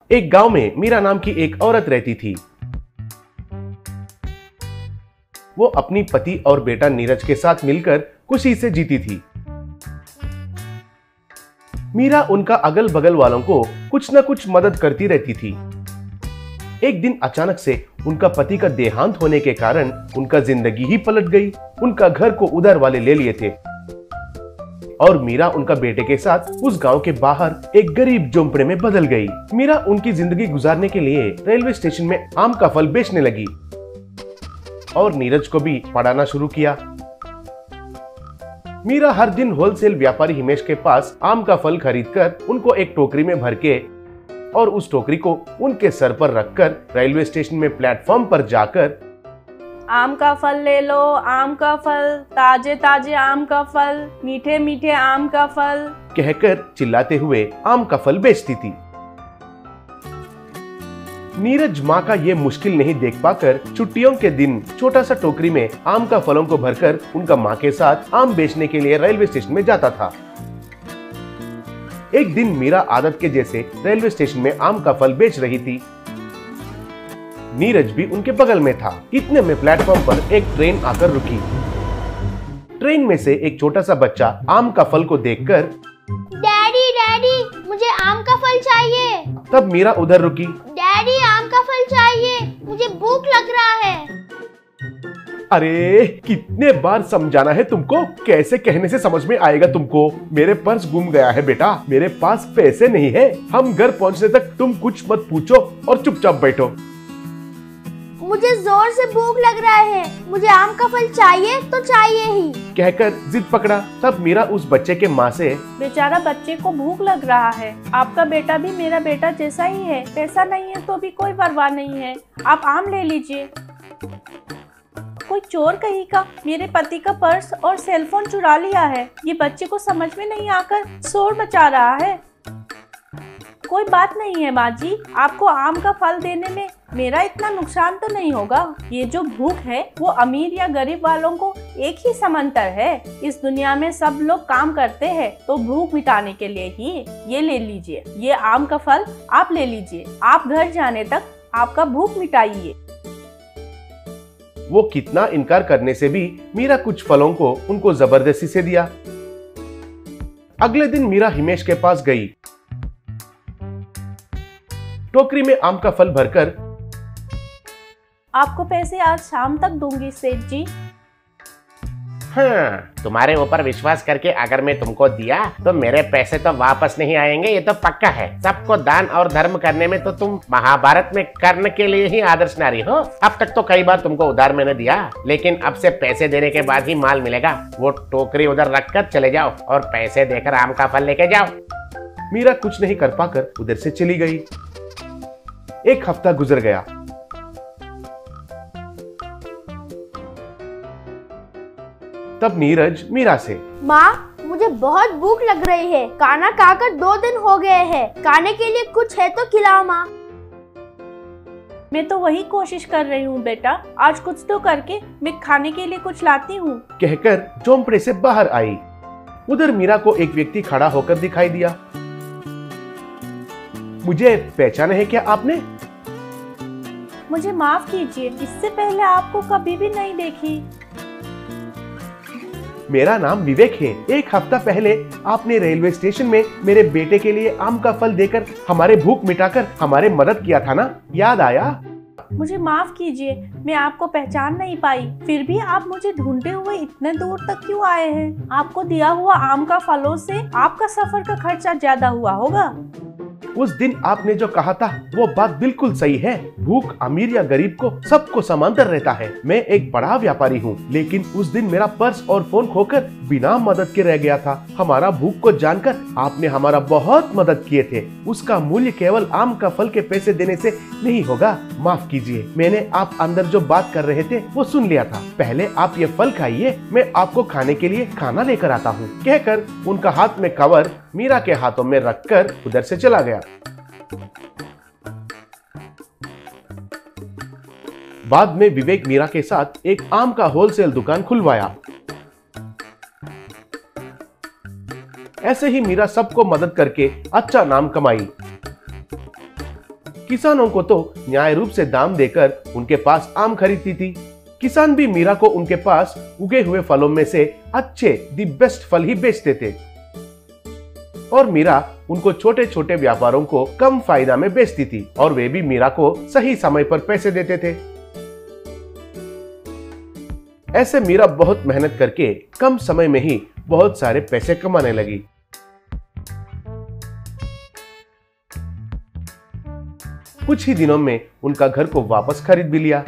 एक गांव में मीरा नाम की एक औरत रहती थी। वो अपनी पति और बेटा नीरज के साथ मिलकर खुशी से जीती थी। मीरा उनका अगल बगल वालों को कुछ न कुछ मदद करती रहती थी। एक दिन अचानक से उनका पति का देहांत होने के कारण उनका जिंदगी ही पलट गई। उनका घर को उधार वाले ले लिए थे और मीरा उनका बेटे के साथ उस गांव के बाहर एक गरीब झोंपड़े में बदल गई। मीरा उनकी जिंदगी गुजारने के लिए रेलवे स्टेशन में आम का फल बेचने लगी और नीरज को भी पढ़ाना शुरू किया। मीरा हर दिन होलसेल व्यापारी हिमेश के पास आम का फल खरीदकर उनको एक टोकरी में भर के और उस टोकरी को उनके सर पर रखकर रेलवे स्टेशन में प्लेटफॉर्म पर जाकर आम का फल ले लो, आम का फल, ताजे ताजे आम का फल, मीठे मीठे आम का फल कहकर चिल्लाते हुए आम का फल बेचती थी। नीरज माँ का ये मुश्किल नहीं देख पाकर छुट्टियों के दिन छोटा सा टोकरी में आम का फलों को भरकर उनका माँ के साथ आम बेचने के लिए रेलवे स्टेशन में जाता था। एक दिन मीरा आदत के जैसे रेलवे स्टेशन में आम का फल बेच रही थी। नीरज भी उनके बगल में था। इतने में प्लेटफॉर्म पर एक ट्रेन आकर रुकी। ट्रेन में से एक छोटा सा बच्चा आम का फल को देखकर डैडी डैडी मुझे आम का फल चाहिए। तब मीरा उधर रुकी। डैडी आम का फल चाहिए, मुझे भूख लग रहा है। अरे कितने बार समझाना है तुमको, कैसे कहने से समझ में आएगा तुमको। मेरे पर्स गुम गया है बेटा, मेरे पास पैसे नहीं है। हम घर पहुंचने तक तुम कुछ मत पूछो और चुपचाप बैठो। मुझे जोर से भूख लग रहा है, मुझे आम का फल चाहिए तो चाहिए ही, कहकर जिद पकड़ा। तब मीरा उस बच्चे के माँ से बेचारा बच्चे को भूख लग रहा है, आपका बेटा भी मेरा बेटा जैसा ही है, पैसा नहीं है तो भी कोई परवाह नहीं है, आप आम ले लीजिए। कोई चोर कहीं का मेरे पति का पर्स और सेलफोन चुरा लिया है, ये बच्चे को समझ में नहीं आकर शोर मचा रहा है। कोई बात नहीं है माँ जी, आपको आम का फल देने में मेरा इतना नुकसान तो नहीं होगा। ये जो भूख है वो अमीर या गरीब वालों को एक ही समंतर है। इस दुनिया में सब लोग काम करते हैं तो भूख मिटाने के लिए ही। ये ले लीजिए, ये आम का फल आप ले लीजिए, आप घर जाने तक आपका भूख मिटाइए। वो कितना इनकार करने से भी मीरा कुछ फलों को उनको जबरदस्ती से दिया। अगले दिन मीरा हिमेश के पास गई। टोकरी में आम का फल भरकर आपको पैसे आज शाम तक दूंगी सेठ जी। हाँ, तुम्हारे ऊपर विश्वास करके अगर मैं तुमको दिया तो मेरे पैसे तो वापस नहीं आएंगे, ये तो पक्का है। सबको दान और धर्म करने में तो तुम महाभारत में कर्ण के लिए ही आदर्श नारी हो। अब तक तो कई बार तुमको उधार मैंने दिया, लेकिन अब से पैसे देने के बाद ही माल मिलेगा। वो टोकरी उधर रखकर चले जाओ और पैसे देकर आम का फल लेके जाओ। मीरा कुछ नहीं कर पाकर उधर से चली गई। एक हफ्ता गुजर गया। तब नीरज मीरा से माँ मुझे बहुत भूख लग रही है, खाना खाकर 2 दिन हो गए हैं, खाने के लिए कुछ है तो खिलाओ माँ। मैं तो वही कोशिश कर रही हूँ बेटा, आज कुछ तो करके मैं खाने के लिए कुछ लाती हूँ, कहकर झोंपड़े से बाहर आई। उधर मीरा को एक व्यक्ति खड़ा होकर दिखाई दिया। मुझे पहचाना है क्या आपने? मुझे माफ कीजिए, इससे पहले आपको कभी भी नहीं देखी। मेरा नाम विवेक है। एक हफ्ता पहले आपने रेलवे स्टेशन में मेरे बेटे के लिए आम का फल देकर हमारे भूख मिटाकर हमारे मदद किया था ना, याद आया? मुझे माफ कीजिए, मैं आपको पहचान नहीं पाई। फिर भी आप मुझे ढूंढते हुए इतने दूर तक क्यों आए हैं? आपको दिया हुआ आम का फलों से आपका सफर का खर्चा ज्यादा हुआ होगा। उस दिन आपने जो कहा था वो बात बिल्कुल सही है। भूख अमीर या गरीब को सबको समांतर रहता है। मैं एक बड़ा व्यापारी हूँ, लेकिन उस दिन मेरा पर्स और फोन खोकर बिना मदद के रह गया था। हमारा भूख को जानकर आपने हमारा बहुत मदद किए थे। उसका मूल्य केवल आम का फल के पैसे देने से नहीं होगा। माफ कीजिए, मैंने आप अंदर जो बात कर रहे थे वो सुन लिया था। पहले आप ये फल खाइए, मैं आपको खाने के लिए खाना लेकर आता हूँ, कहकर उनका हाथ में कवर मीरा के हाथों में रखकर उधर से चला गया। बाद में विवेक मीरा के साथ एक आम का होलसेल दुकान खुलवाया। ऐसे ही मीरा सबको मदद करके अच्छा नाम कमाई। किसानों को तो न्याय रूप से दाम देकर उनके पास आम खरीदती थी। किसान भी मीरा को उनके पास उगे हुए फलों में से अच्छे दी बेस्ट फल ही बेचते थे और मीरा उनको छोटे छोटे व्यापारों को कम फायदा में बेचती थी और वे भी मीरा को सही समय पर पैसे देते थे। ऐसे मीरा बहुत मेहनत करके कम समय में ही बहुत सारे पैसे कमाने लगी। कुछ ही दिनों में उनका घर को वापस खरीद भी लिया।